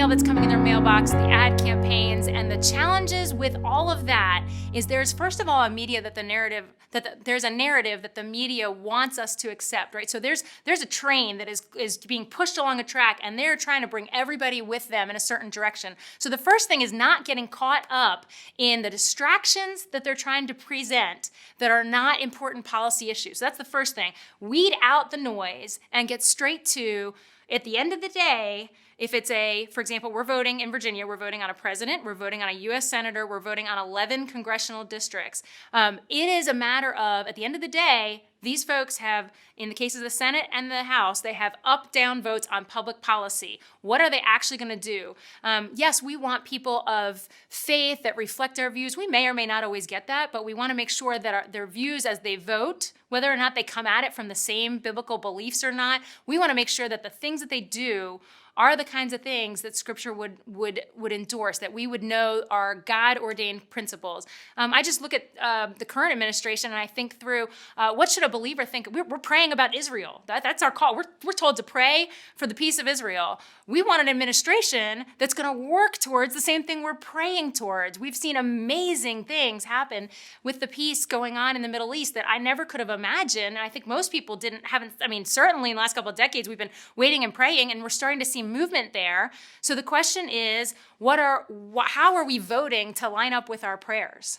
mail that's coming in their mailbox, the ad campaigns, and the challenges with all of that is there's, first of all, there's a narrative that the media wants us to accept, right? So there's a train that is being pushed along a track, and they're trying to bring everybody with them in a certain direction. So the first thing is not getting caught up in the distractions that they're trying to present that are not important policy issues. So that's the first thing. Weed out the noise and get straight to, at the end of the day, if it's for example, we're voting in Virginia, we're voting on a president, we're voting on a U.S. senator, we're voting on 11 congressional districts. It is a matter of, at the end of the day, these folks have, in the case of the Senate and the House, they have up-down votes on public policy. What are they actually going to do? Yes, we want people of faith that reflect our views. We may or may not always get that, but we want to make sure that their views as they vote, whether or not they come at it from the same biblical beliefs or not, we want to make sure that the things that they do are the kinds of things that Scripture would endorse, that we would know are God-ordained principles. I just look at the current administration and I think through what should a believer think? We're praying about Israel. That's our call. We're told to pray for the peace of Israel. We want an administration that's going to work towards the same thing we're praying towards. We've seen amazing things happen with the peace going on in the Middle East that I never could have imagined. And I think most people certainly in the last couple of decades, we've been waiting and praying, and we're starting to see movement there. So the question is, how are we voting to line up with our prayers?